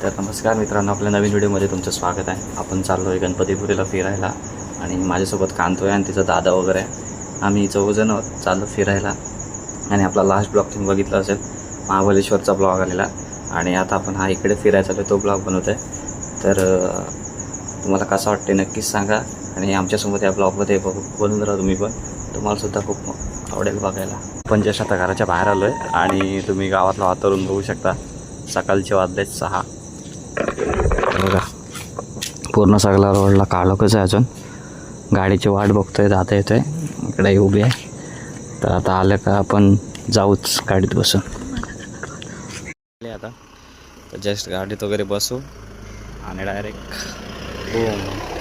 तर नमस्कार मित्रांनो, आपल्या नवीन व्हिडिओमध्ये तुमचं स्वागत आहे. आपण चाललो आहे गणपतीपुळेला फिरायला आणि माझ्यासोबत कांतो आहे आणि तिचा दादा वगैरे आहे. आम्ही चौघजण चाललो फिरायला आणि आपला लास्ट ब्लॉग तुम्ही बघितला असेल, महाबळेश्वरचा ब्लॉग आलेला. आणि आता आपण हा इकडे फिरायला चाललो तो ब्लॉग बनवतो आहे. तर तुम्हाला कसं वाटते नक्कीच सांगा आणि आमच्यासोबत या ब्लॉगमध्ये बनवून राहा तुम्ही पण, तुम्हालासुद्धा खूप आवडेल बघायला. पण जस्ट आता घराच्या बाहेर आलो आहे आणि तुम्ही गावातलं वातावरण बघू शकता. सकाळचे वाजले 6 बघा, पूर्ण सगळा रोडला काळोखच आहे. अजून गाडीची वाट बघतोय, जाता येतोय. इकडे उभी आहे. तर आता आलं का आपण जाऊच गाडीत बसून. आता तर जस्ट गाडीत वगैरे बसू आणि डायरेक्ट बूम.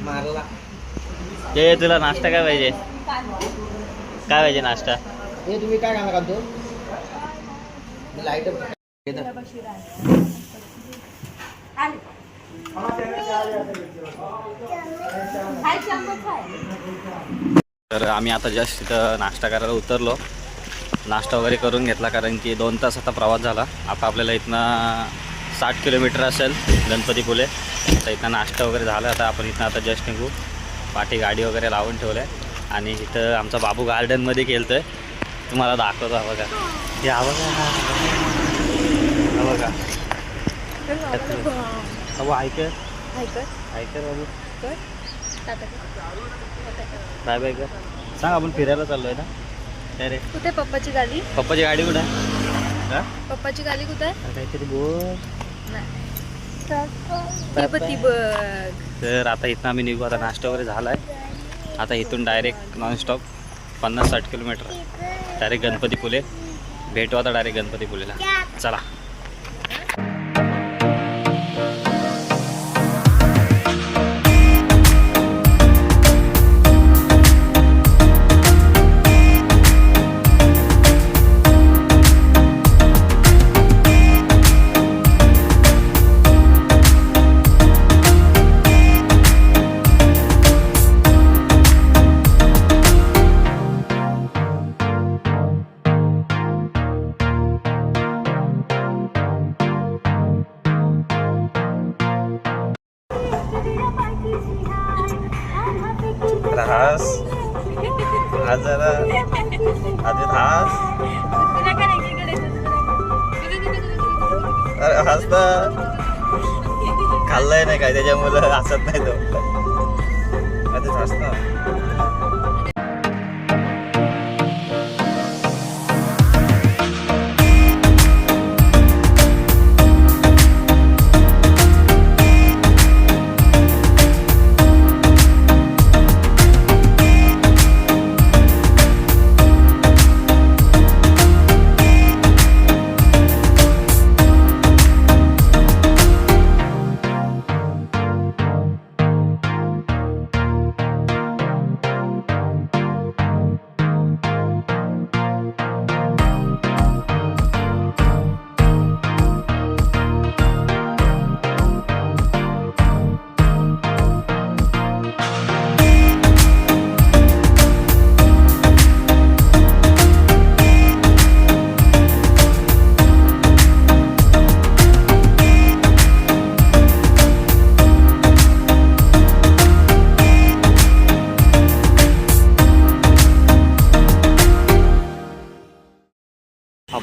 मारला ते तुला नाश्ता काय पाहिजे? काय पाहिजे नाश्ता? हे तुम्ही काय खाणार तो लाईट तर आम्ही आता जस्ट इथं नाश्ता करायला उतरलो. नाश्ता वगैरे करून घेतला कारण की 2 तास आता प्रवास झाला. आता आपल्याला इथनं 60 किलोमीटर असेल गणपतीपुळे. आता इथं नाश्ता वगैरे झाला. आता आपण इथनं आता जस्ट निघू. पाठी गाडी वगैरे लावून ठेवलं आहे आणि इथं आमचा बाबू गार्डनमध्ये खेळतो आहे. तुम्हाला दाखवतो. हा बघा, हे हा बघा, हा बघा. बाबू ऐकर बाबू, बाय बाय कर. सांग, आपण फिरायला चाललो आहे ना? काय रे, कुठे पप्पाची गाडी? पप्पाची गाडी कुठे आहे? पप्पाची गाडी कुठे आहे? काहीतरी बोल. तर आता इथनं आम्ही निघू. आता नाश्ता वगैरे झाला आहे. आता इथून direct nonstop 50-60 kilometre direct Ganpatipule. भेटू आता डायरेक्ट गणपतीपुळेला. चला. हास आज जरा आधी हास. अरे हास ना, खाल्लंय नाही काय त्याच्यामुळे हसत नाही तो. आधीच हास ना.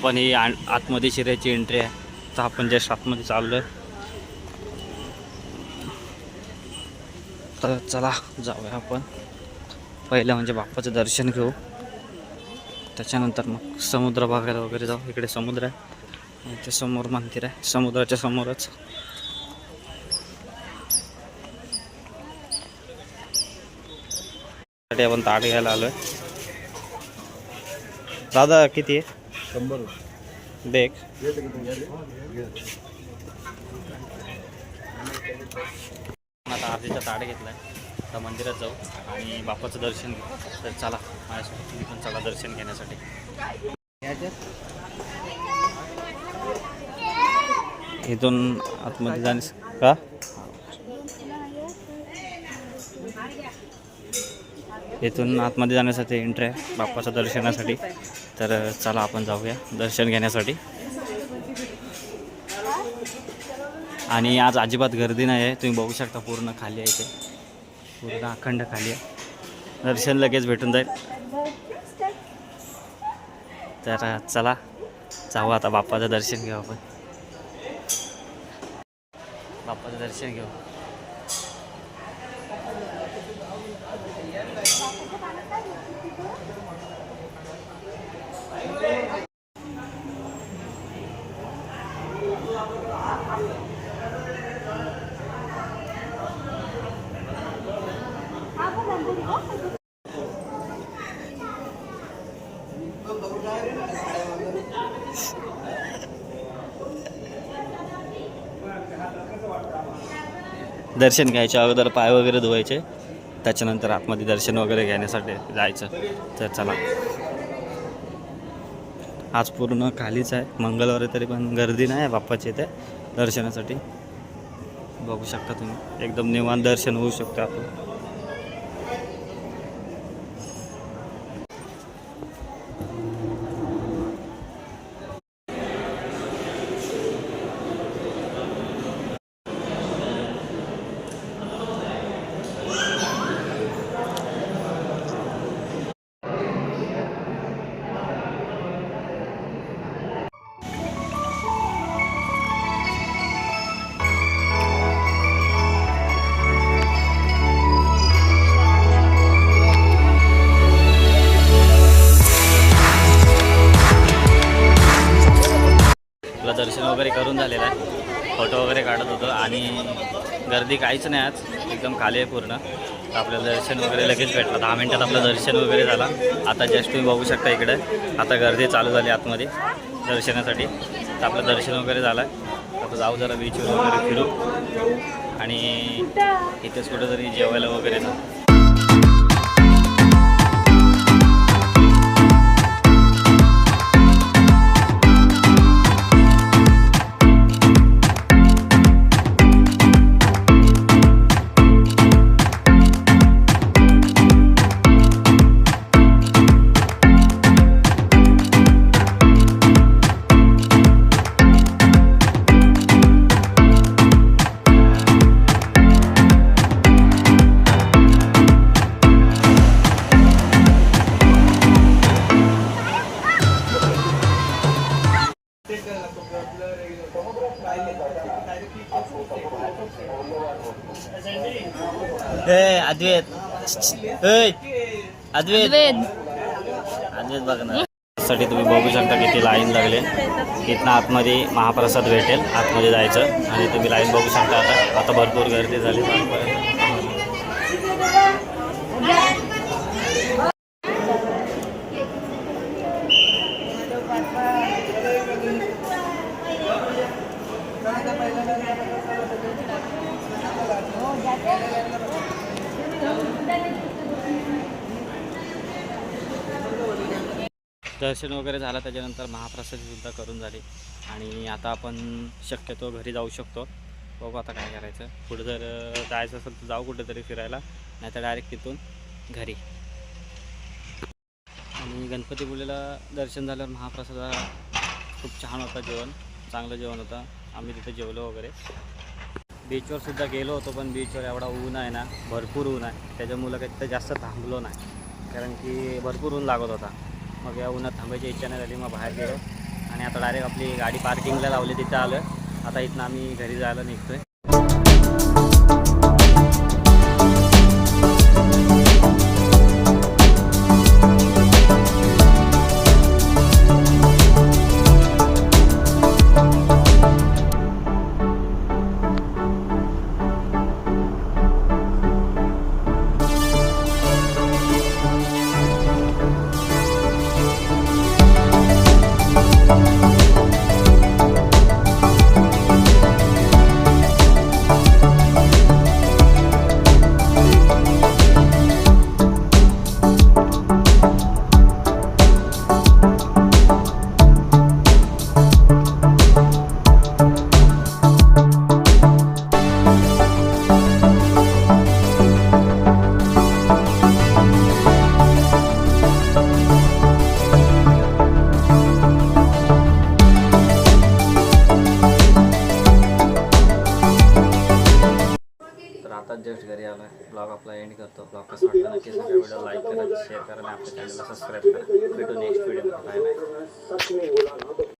आपण ही आतमध्ये शिरायची एंट्री आहे. तर आपण जस्ट आतमध्ये चाललो आहे. तर चला जाऊया आपण. पहिलं म्हणजे बाप्पाचं दर्शन घेऊ, त्याच्यानंतर मग समुद्र बघायला वगैरे जाऊ. इकडे समुद्र आहे आणि ते समोर मंदिर आहे, समुद्राच्या समोरच. आपण ताट घ्यायला आलोय. दादा किती आहे? 100 देख. आता आरतीचा ताट घेतलाय. आता मंदिरात जाऊ आणि बाप्पाचं दर्शन घेऊ. तर चला माझ्यासोबत तुम्ही पण चला दर्शन घेण्यासाठी. इथून आतमध्ये जाण्यास का इथून आतमध्ये जाण्यासाठी एंट्री आहे बाप्पाच्या दर्शनासाठी. तर चला आपण जाऊया दर्शन घेण्यासाठी. आणि आज अजिबात गर्दी नाही आहे, तुम्ही बघू शकता. पूर्ण खाली आहे, इथे पूर्ण अखंड खाली आहे. दर्शन लगेच भेटून जाईल. तर चला जाऊ आता बाप्पाचं दर्शन घेऊ. आपण बाप्पाचं दर्शन घेऊ. दर्शन घ्यायच्या अगोदर पाय वगैरे धुवायचे, त्याच्यानंतर आतमध्ये दर्शन वगैरे घेण्यासाठी जायचं. तर चला. आज पूर्ण खालीच आहे, मंगळवार आहे तरी पण गर्दी नाही आहे बाप्पाच्या इथे दर्शनासाठी. बघू शकता तुम्ही, एकदम निवांत दर्शन होऊ शकतं आपण. दर्शन वगैरे करून झालेलं आहे, फोटो वगैरे काढत होतो आणि गर्दी काहीच नाही आज, एकदम खाली आहे पूर्ण. तर आपल्याला दर्शन वगैरे लगेच भेटलं. 10 मिनटात आपलं दर्शन वगैरे झालं. आता जस्ट तुम्ही बघू शकता इकडे आता गर्दी चालू झाली आतमध्ये दर्शनासाठी. तर आपलं दर्शन वगैरे झालं आहे. आता जाऊ जरा बीचवर वगैरे फिरू आणि इथेच कुठेतरी जेवायला वगैरे जाऊ. अद्वैत बघा ना. साठी तुम्ही बघू शकता किती लाईन लागले. इथनं आतमध्ये महाप्रसाद भेटेल, आतमध्ये जायचं आणि तुम्ही लाईन बघू शकता. आता भरपूर गर्दी झाली. दर्शन वगैरे झालं, त्याच्यानंतर महाप्रसादसुद्धा करून झाली आणि आता आपण शक्यतो घरी जाऊ शकतो. बघू आता काय करायचं. पुढे जर जायचं असेल तर जाऊ कुठेतरी फिरायला, नाही तर डायरेक्ट तिथून घरी. आणि गणपतीपुळेला दर्शन झाल्यावर महाप्रसाद खूप छान होता, जेवण चांगलं जेवण होतं. आम्ही तिथे जेवलो वगैरे. बीचवर सुद्धा गेलो होतो, पण बीचवर एवढा ऊन आहे ना, भरपूर ऊन आहे, त्याच्यामुळं काही तिथं जास्त थांबलो नाही, कारण की भरपूर ऊन लागत होता. मग या उन्हात थांबायची इच्छा नाही झाली, मग बाहेर गेलो आणि आता डायरेक्ट आपली गाडी पार्किंगला लावली, तिथं आलो आहे. आता इथनं आम्ही घरी जायला निघतोय. आता जस्ट घरी आलो आहे. ब्लॉग आपला एंड करतो. ब्लॉग कसं वाटलं नक्की सगळ्या व्हिडिओ लाईक करा, शेअर करा आणि आपल्या चॅनलला सबस्क्राईब करा. भेटू नेक्स्ट व्हिडिओमध्ये. Bye bye.